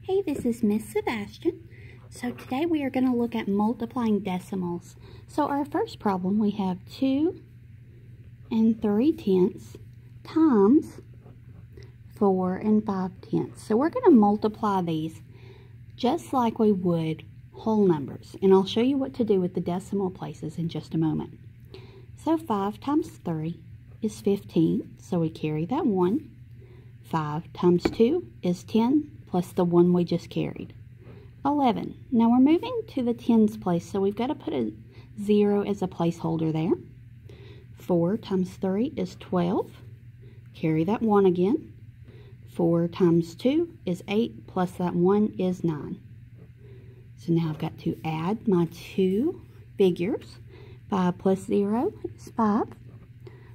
Hey, this is Miss Sebastian. So today we are going to look at multiplying decimals. So our first problem, we have 2 3/10 times 4 5/10. So we're going to multiply these just like we would whole numbers. And I'll show you what to do with the decimal places in just a moment. So 5 times 3 is 15, so we carry that 1. 5 times 2 is 10, plus the 1 we just carried. 11. Now we're moving to the tens place, so we've got to put a 0 as a placeholder there. 4 times 3 is 12. Carry that 1 again. 4 times 2 is 8, plus that 1 is 9. So now I've got to add my two figures. 5 plus 0 is 5.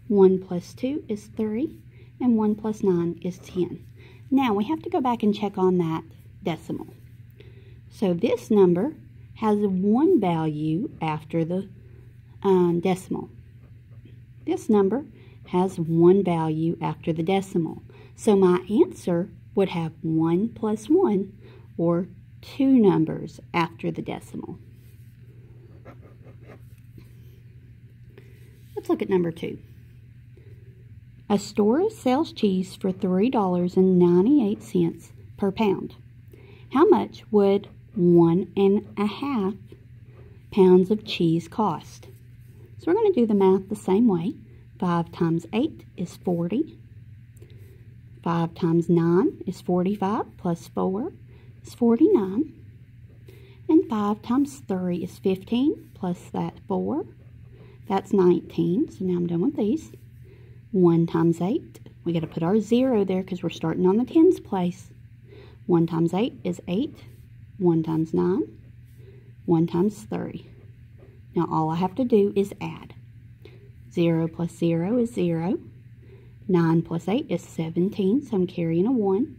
1 plus 2 is 3. And 1 plus 9 is 10. Now we have to go back and check on that decimal. So this number has one value after the decimal. This number has one value after the decimal. So my answer would have 1 plus 1, or 2 numbers after the decimal. Let's look at number 2. A store sells cheese for $3.98 per pound. How much would 1½ pounds of cheese cost? So we're going to do the math the same way. 5 times 8 is 40. 5 times 9 is 45, plus 4 is 49. And 5 times 3 is 15, plus that 4. That's 19, so now I'm done with these. 1 times 8, we got to put our 0 there because we're starting on the tens place. 1 times 8 is 8. 1 times 9. 1 times 3. Now all I have to do is add. 0 plus 0 is 0. 9 plus 8 is 17, so I'm carrying a 1.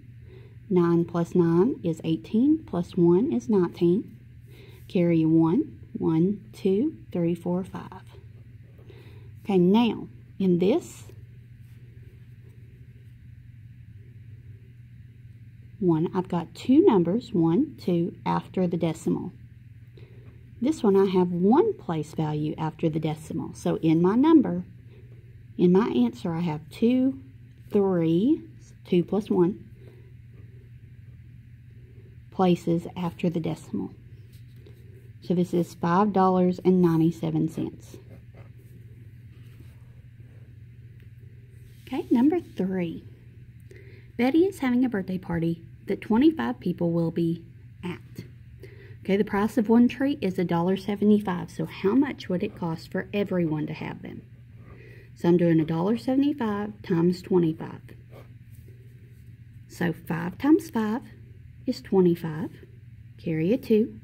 9 plus 9 is 18, plus 1 is 19. Carry a 1. 1, 2, 3, 4, 5. Okay, now in this one, I've got two numbers, 1, 2, after the decimal. This one I have one place value after the decimal. So in my number, in my answer, I have 2, 3, 2 plus 1 places after the decimal. So this is $5.97. Okay, number 3. Betty is having a birthday party that 25 people will be at. Okay, the price of one treat is $1.75. So how much would it cost for everyone to have them? So I'm doing $1.75 times 25. So 5 times 5 is 25. Carry a 2.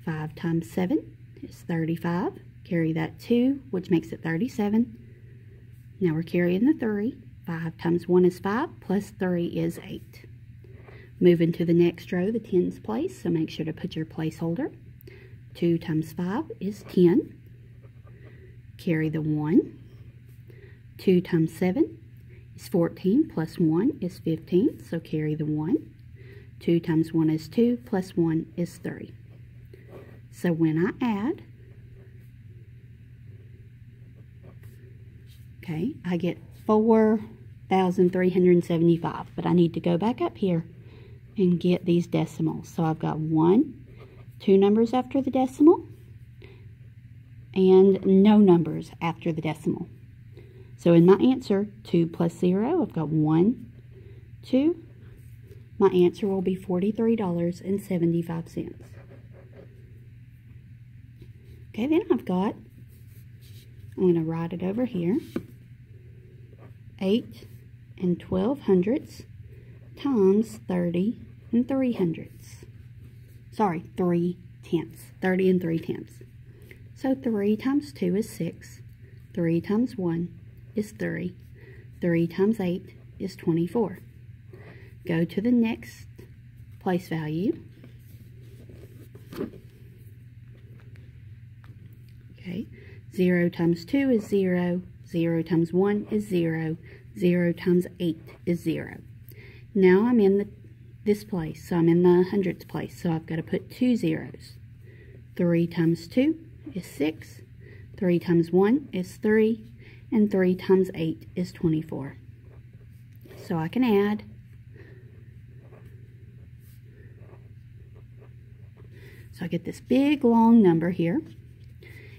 5 times 7 is 35. Carry that 2, which makes it 37. Now we're carrying the 3. 5 times 1 is 5, plus 3 is 8. Moving to the next row, the tens place, so make sure to put your placeholder. 2 times 5 is 10. Carry the 1. 2 times 7 is 14, plus 1 is 15, so carry the 1. 2 times 1 is 2, plus 1 is 3. So when I add, okay, I get 4,375, but I need to go back up here and get these decimals. So I've got 2 numbers after the decimal, and no numbers after the decimal. So in my answer, 2 plus 0, I've got 1, 2. My answer will be $43.75. Okay, then I'm going to write it over here. 8 1200 times 30 300. Sorry, 3/10. 30 3/10. So 3 times 2 is 6. 3 times 1 is 3. 3 times 8 is 24. Go to the next place value. Okay, 0 times 2 is 0. 0 times 1 is 0. 0 times 8 is 0. Now I'm in this place. So I'm in the hundredths place. So I've got to put 2 zeros. 3 times 2 is 6. 3 times 1 is 3. And 3 times 8 is 24. So I can add. So I get this big long number here.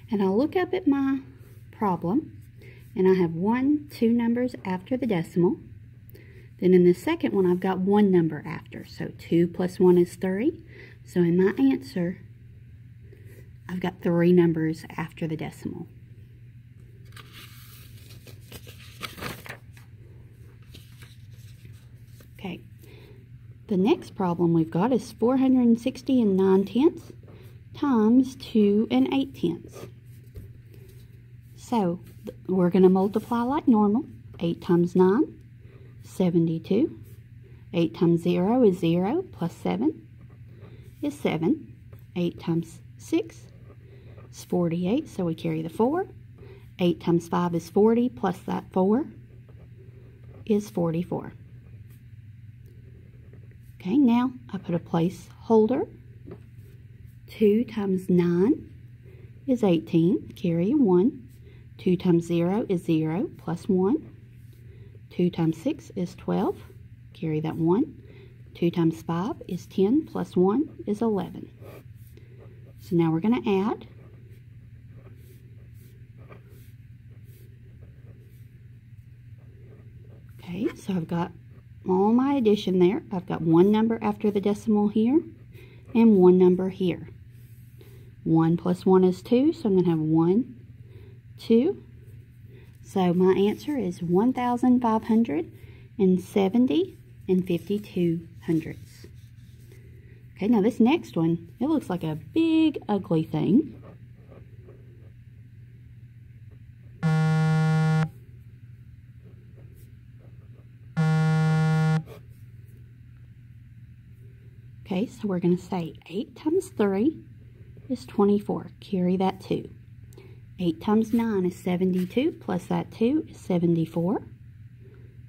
And I'll look up at my problem. And I have 2 numbers after the decimal. Then in the second one, I've got 1 number after. So 2 plus 1 is 3. So in my answer, I've got 3 numbers after the decimal. Okay. The next problem we've got is 460 9/10 times 2 8/10. So we're going to multiply like normal. 8 times 9, 72. 8 times 0 is 0, plus 7 is 7. 8 times 6 is 48, so we carry the 4. 8 times 5 is 40, plus that 4 is 44. Okay, now I put a placeholder. 2 times 9 is 18, carry 1. 2 times 0 is 0, plus 1. 2 times 6 is 12, carry that 1. 2 times 5 is 10, plus 1 is 11. So now we're going to add. Okay, so I've got all my addition there. I've got 1 number after the decimal here, and 1 number here. 1 plus 1 is 2, so I'm going to have 1, 2. So my answer is 1,570 52 hundredths. Okay, now this next one, it looks like a big ugly thing. Okay, so we're going to say 8 times 3 is 24. Carry that 2. 8 times 9 is 72, plus that 2 is 74.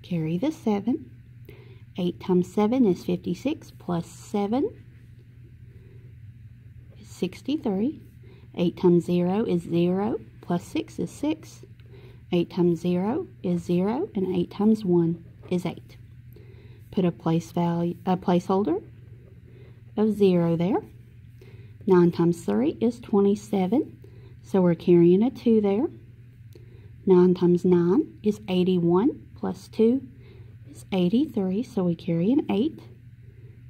Carry the 7. 8 times 7 is 56, plus 7 is 63. 8 times 0 is 0, plus 6 is 6. 8 times 0 is 0, and 8 times 1 is 8. Put a placeholder of 0 there. 9 times 3 is 27. So we're carrying a 2 there. 9 times 9 is 81, plus 2 is 83, so we carry an 8.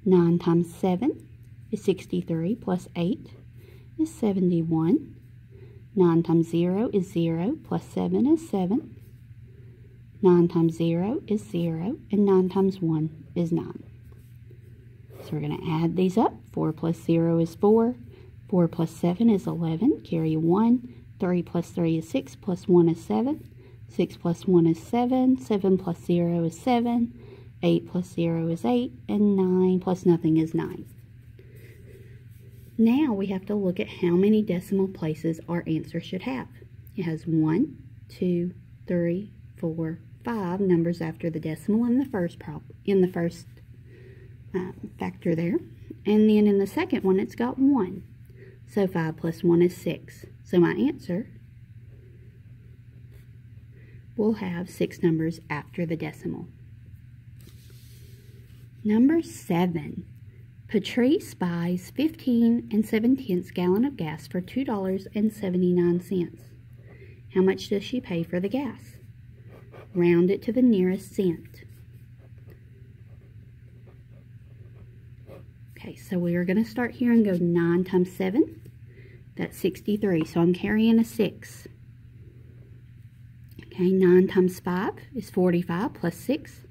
9 times 7 is 63, plus 8 is 71. 9 times 0 is 0, plus 7 is 7. 9 times 0 is 0, and 9 times 1 is 9. So we're going to add these up. 4 plus 0 is 4. 4 plus 7 is 11, carry 1. 3 plus 3 is 6, plus 1 is 7. 6 plus 1 is 7. 7 plus 0 is 7. 8 plus 0 is 8. And 9 plus nothing is 9. Now we have to look at how many decimal places our answer should have. It has 1, 2, 3, 4, 5 numbers after the decimal in the first factor there. And then in the second one, it's got 1. So 5 plus 1 is 6. So my answer will have 6 numbers after the decimal. Number 7. Patrice buys 15 7/10 gallon of gas for $2.79. How much does she pay for the gas? Round it to the nearest cent. Okay, so we are going to start here and go 9 times 7. That's 63, so I'm carrying a 6. Okay, 9 times 5 is 45, plus 6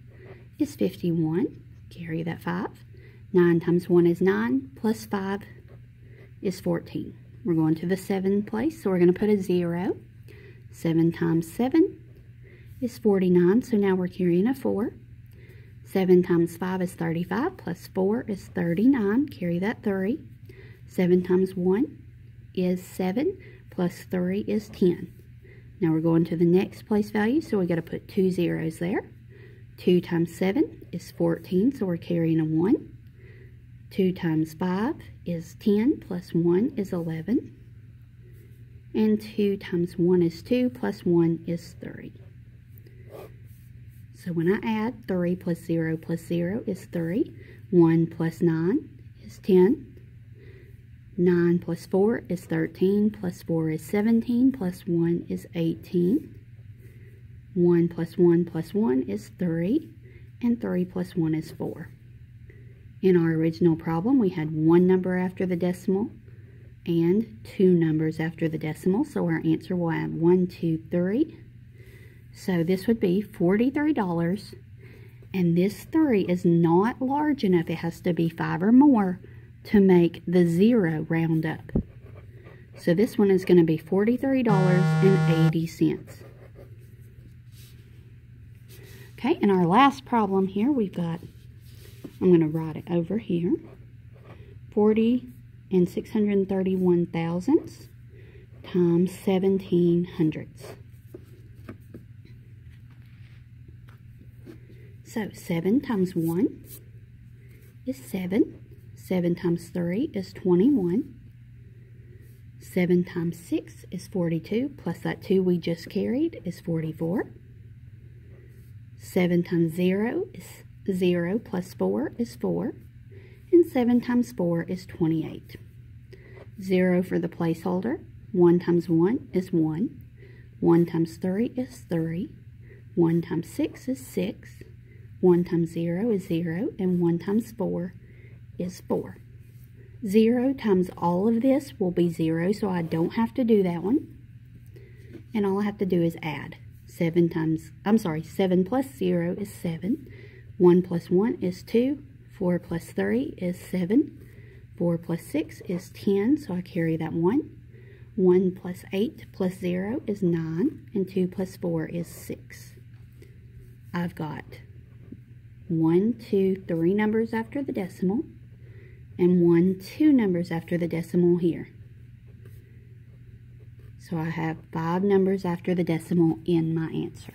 is 51. Carry that 5. 9 times 1 is 9, plus 5 is 14. We're going to the 7 place, so we're going to put a 0. 7 times 7 is 49, so now we're carrying a 4. 7 times 5 is 35, plus 4 is 39. Carry that 3. 7 times 1 is 7, plus 3 is 10. Now we're going to the next place value, so we got to put 2 zeros there. 2 times 7 is 14, so we're carrying a 1. 2 times 5 is 10, plus 1 is 11. And 2 times 1 is 2, plus 1 is 3. So when I add 3 plus 0 is 3. 1 plus 9 is 10. 9 plus 4 is 13, plus 4 is 17, plus 1 is 18. 1 plus 1 is 3, and 3 plus 1 is 4. In our original problem, we had one number after the decimal and two numbers after the decimal, so our answer will have 1, 2, 3. So this would be $43, and this 3 is not large enough. It has to be 5 or more to make the 0 round up. So this one is going to be $43.80. Okay, in our last problem here, we've got, I'm going to write it over here, 40 and 631 thousandths times 17 hundredths. So 7 times 1 is 7. 7 times 3 is 21. 7 times 6 is 42, plus that 2 we just carried is 44. 7 times 0 is 0, plus 4 is 4. And 7 times 4 is 28. 0 for the placeholder. 1 times 1 is 1. 1 times 3 is 3. 1 times 6 is 6. 1 times 0 is 0. And 1 times 4 is 4. 0 times all of this will be 0, so I don't have to do that one. And all I have to do is add. 7 plus 0 is 7. 1 plus 1 is 2. 4 plus 3 is 7. 4 plus 6 is 10, so I carry that 1. 1 plus 8 plus 0 is 9, and 2 plus 4 is 6. I've got 1, 2, 3 numbers after the decimal, and 1, 2 numbers after the decimal here. So I have 5 numbers after the decimal in my answer.